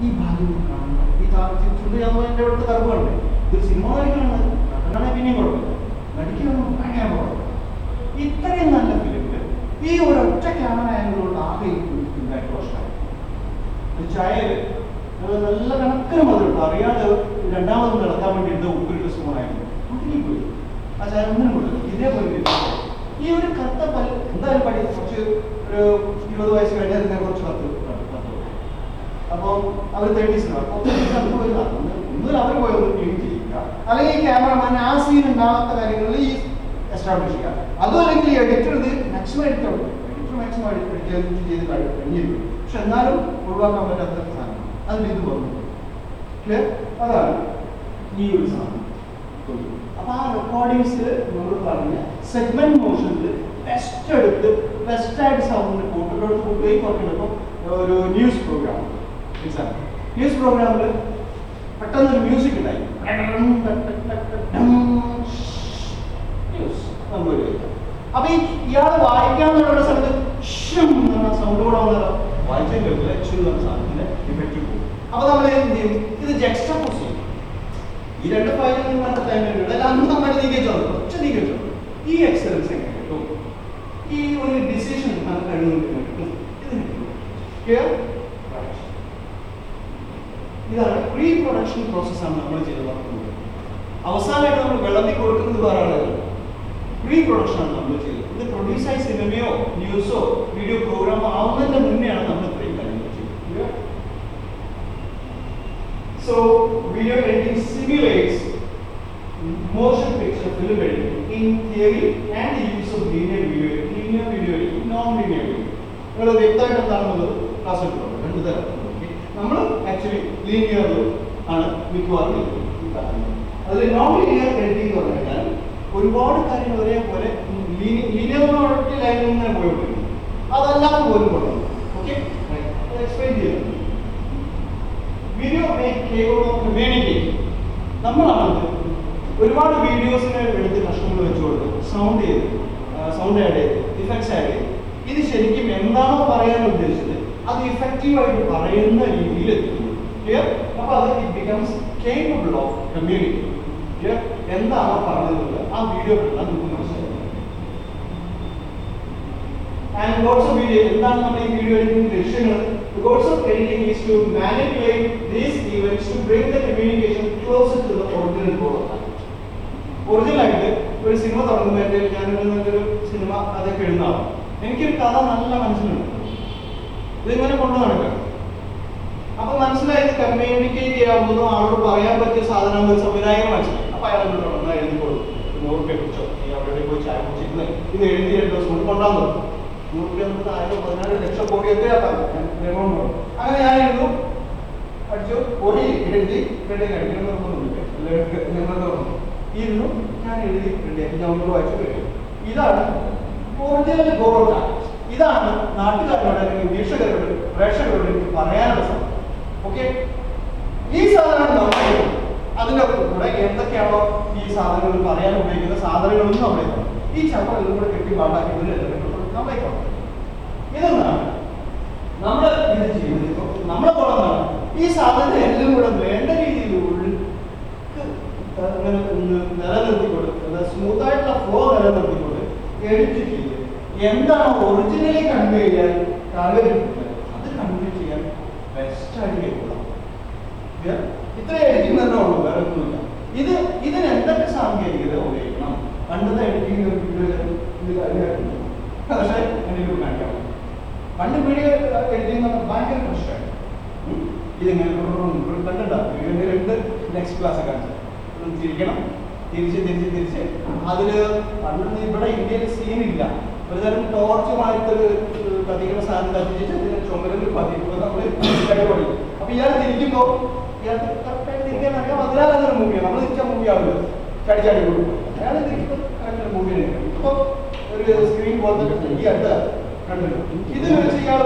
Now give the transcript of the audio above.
ഈ ഭാഗം കാണുന്നത് ഈ ചുണ്ട് ഞാൻ എൻ്റെ അടുത്ത് കറുപ്പുണ്ട്. ഇതൊരു സിനിമ നടിക്കാണ്, നടനാണെ പിന്നെയും കുഴപ്പമില്ല, നടിക്കുകയൊന്നും ഭയങ്കര കുഴപ്പമില്ല. ഇത്രയും നല്ല ഫിലിമിൽ ഈ ഒരൊറ്റ ക്യാമറ ആംഗിളുകൊണ്ട് ആകെ ഉണ്ടായിട്ട് പ്രശ്നമായി. ചായയിൽ നല്ല കണക്കിന് മധുരം അറിയാതെ രണ്ടാമത് നടക്കാൻ വേണ്ടി എന്താ ഉപ്പിട്ട് സ്പൂണായിരുന്നു പോയി ആ ചായ ഒന്നിനും കൊടുത്തു. ഇതേപോലെ ഈ ഒരു കത്ത എന്തായാലും പഠി കുറച്ച് ഒരു 20 വയസ്സ് കഴിഞ്ഞാൽ ഇതിനെ കുറച്ച് കത്ത് അപ്പം അവർ 30s കത്ത് പോയതാണ്. ഒന്നിൽ അവർ പോയി ഒന്ന് ക്ലീൻ ചെയ്യുക, അല്ലെങ്കിൽ ഈ ക്യാമറമാൻ ആ സീൻ ഉണ്ടാകാത്ത കാര്യങ്ങളിൽ ഈ എസ്റ്റാബ്ലിഷ് ചെയ്യുക. അതും അല്ലെങ്കിൽ എഡിറ്റർ ഇത് മാക്സിമം എഡിറ്റർ മാക്സിമം എഡിറ്റ് ചെയ്ത് കഴിഞ്ഞിരിക്കും. പക്ഷെ എന്നാലും ഒഴിവാക്കാൻ പറ്റാത്ത സാധനം അതിൽ ഇത് പറഞ്ഞു. അതാണ് ഈ ഒരു സാധനം. അപ്പൊ ആ റെക്കോർഡിങ്സ് നമ്മൾ പറഞ്ഞ സെഗ്മെന്റ് മോഷനിൽ ബെസ്റ്റ് എടുത്ത് ബെസ്റ്റായിട്ട് സൗണ്ടിന് കൂട്ടിലോട്ട് കൊണ്ടുപോയി കുറയ്ക്കണം. ഒരു ന്യൂസ് പ്രോഗ്രാം ന്യൂസ് പ്രോഗ്രാമിൽ പെട്ടെന്നൊരു മ്യൂസിക് ഉണ്ടായി. അപ്പൊ ഇയാൾ വായിക്കാന്നുള്ള സ്ഥലത്ത് സൗണ്ട് കൂടെ വന്നാലോ വായിച്ചാൽ കേൾക്കില്ല. സാധനത്തിന്റെ ഇഫക്റ്റ് പോകും. അപ്പൊ നമ്മൾ എന്ത് ചെയ്യും? ഇത് ജക്സ്റ്റപോസ് ചെയ്യും. ഈ രണ്ട് ഫയലിൽ നമുക്ക് ടൈമിലുണ്ട്. അന്ന് നമ്മൾ നീക്കിച്ചോ കുറച്ച് നീക്കിച്ചോ. ഈ എക്സലൻസ് എങ്ങനെ കിട്ടും? ഈ ഒരു ഡിസിഷൻ നമുക്ക് കഴിയുന്നുണ്ട് കിട്ടും. ഇതിന് കിട്ടും. ഇതാണ് പ്രീ പ്രൊഡക്ഷൻ പ്രോസസ്സാണ് നമ്മൾ ചെയ്ത് നടത്തുന്നത്. അവസാനമായിട്ട് നമ്മൾ വിളമ്പി കൊടുക്കുന്നത് വേറെ ആളുകൾ. പ്രീ പ്രൊഡക്ഷനാണ് നമ്മൾ ചെയ്തത്. ഇത് പ്രൊഡ്യൂസായി സിനിമയോ ന്യൂസോ വീഡിയോ പ്രോഗ്രാമോ ആവുന്നതിന്റെ മുന്നെയാണ് നമ്മൾ ഇത്രയും കാര്യങ്ങൾ ചെയ്യുന്നത്. So video editing simulates motion picture film editing in theory and the use of linear video editing, non-linear video. നിങ്ങൾ വ്യക്തമായിട്ട് എന്താണെന്നുള്ളത് ക്ലാസ് എടുക്കണം. രണ്ട് തരം. നമ്മൾ ആക്ച്വലി ലീനിയറിൽ ആണ് മിക്കവാറും അതിൽ നോൺ ലീനിയർ എഡിറ്റിംഗ് എന്ന് പറഞ്ഞു കഴിഞ്ഞാൽ ഒരുപാട് കാര്യങ്ങൾ ഒരേപോലെ ലീനിയർ ലൈനിൽ നിന്ന് പോയിക്കൊണ്ടിരിക്കും. അതല്ലാതെ പോലും കൊണ്ടുവന്നു. ഓക്കെ, എക്സ്പ്ലെയിൻ ചെയ്യുന്നു. വീഡിയോ കമ്മ്യൂണിക്കേറ്റ് നമ്മളാണത് ഒരുപാട് വീഡിയോസിനെ എടുത്ത് കഷ്ടങ്ങൾ വെച്ചുകൊണ്ട് സൗണ്ട് ചെയ്ത് സൗണ്ട് ആഡ് ചെയ്ത് ഇഫക്ട്സ് ആഡ് ചെയ്ത് ഇത് ശരിക്കും എന്താണോ പറയാൻ ഉദ്ദേശിച്ചത് അത് ഇഫക്റ്റീവായിട്ട് പറയുന്ന രീതിയിൽ എത്തുന്നു. ക്ലിയർ? അപ്പൊ അത് it becomes capable of communicate. Clear? എന്താണോ പറഞ്ഞത് ആ വീഡിയോ കണ്ടാൽ നമുക്ക് മനസ്സിലാവും. ആൻഡ് ഗോഡ്സ് ഓഫ് വീഡിയോ എന്താണ് നമ്മൾ ഈ വീഡിയോ എഡിറ്റിംഗ് ലക്ഷ്യങ്ങൾ? The goals of editing is to manipulate these events to bring the communication closer to the original goal of that. Original ആയിട്ട് ഒരു സിനിമ തുടങ്ങുമ്പോൾ ഞാനൊരു സിനിമ അതൊക്കെ എഴുതുന്നതാണ്. എനിക്കൊരു കഥ നല്ല മനസ്സിലുണ്ട്. ഇതിങ്ങനെ കൊണ്ടു നടക്കാം. അപ്പൊ മനസ്സിലായത് കമ്മ്യൂണിക്കേറ്റ് ചെയ്യാവുന്നതും ആളോട് പറയാൻ പറ്റിയ സാധനം ഒരു സംവിധായകൻ മനസ്സിലായി. അപ്പൊ അയാൾ തുടങ്ങുന്ന എഴുതിക്കോളൂ. 100 രൂപയെ കുറിച്ചോ അവിടെ പോയി ചായ കുടിച്ചിരുന്ന് ഇത് എഴുതി 2 ദിവസം കൊണ്ട് കൊണ്ടാന്ന് 100 രൂപ 14 ലക്ഷം കോടിയൊക്കെ ആക്കാം. അങ്ങനെ ഞാൻ എഴുതു പഠിച്ചു കോടി എഴുതി ഇരുന്നു ഞാൻ എഴുതി റെഡിയാക്കി ഞാൻ വായിച്ചു കഴിഞ്ഞു. ഇതാണ് ഒറിജിനൽ ഗോൾ. ഇതാണ് നാട്ടുകാരോട് അല്ലെങ്കിൽ വീക്ഷകരോട് പ്രേക്ഷകരോട് എനിക്ക് പറയാനുള്ള സാധനം. ഓക്കെ, ഈ സാധനം നമ്മൾ അതിൻ്റെ കൂടെ എന്തൊക്കെയാണോ ഈ സാധനങ്ങൾ പറയാൻ ഉപയോഗിക്കുന്ന സാധനങ്ങളൊന്നും നമ്മളെ ഈ ചപ്പ ഇതും കൂടെ കെട്ടി പാട്ടാക്കി നമ്മളേക്കാണ്. ഇതെന്നാണ് നമ്മൾ ഇത് ചെയ്യുന്നത്. നമ്മളെ പോലെന്നാണ് ഈ സാധനം എല്ലാം കൂടെ വേണ്ട രീതിയിൽ നിലനിർത്തിക്കൊണ്ട് സ്മൂത്തായിട്ടുള്ള ഫ്ലോ നിലനിർത്തിക്കൊണ്ട് എഡിറ്റ് ചെയ്ത് എന്താണ് ഒറിജിനലി കൺവേ ചെയ്യാൻ താല്പര്യപ്പെട്ടത് അത് കൺവേ ചെയ്യാൻ ബെസ്റ്റായിട്ട് കേൾക്കുക. ഇത്ര എഡിറ്റിംഗ് തന്നെ ഉള്ളൂ, വേറെ ഒന്നുമില്ല. ഇതിന് എന്തൊക്കെ സാങ്കേതികത ഉപയോഗിക്കണം? പണ്ടത്തെ എഡിറ്റിംഗ് പക്ഷേ എനിക്ക് കാണിക്കാം. പണ്ട് വീഡിയോ എഡിറ്റിംഗ് ഭയങ്കര പ്രശ്നമാണ്. ഇതിങ്ങനെ കണ്ടുണ്ടാവും. വീഡിയോന്റെ 2 നെക്സ്റ്റ് ക്ലാസ് കാണിച്ചു തിരിക്കണം, തിരിച്ച് അതില് പണ്ട് ഇവിടെ ഇന്ത്യയിൽ സീനില്ല. ഒരു തരം ടോർച്ചുമായിട്ടൊരു കത്തിക്കുന്ന സാധനം കത്തിച്ചിട്ട് ഇതിന് ചുമരിൽ പതിക്കുക നമ്മൾ പരിപാടി. അപ്പൊ ഇയാൾ തിരിക്കുമ്പോ ഇയാൾക്ക് കറക്റ്റായിട്ട് തിരിക്കാൻ അറിയാം. അതിനാൽ അതൊരു മൂവിയാണ്. നമ്മൾ തിരിച്ച മൂവി ആവില്ല, ചടിച്ചാടി കൊടുക്കും. അയാൾ തിരിക്കുമ്പോൾ കറക്റ്റ് മൂവിയാണ്. ഇപ്പൊ ഒരു സ്ക്രീൻ പോലത്തെ ഈ അടുത്ത കണ്ടു ഇത് വെച്ച് ഇയാൾ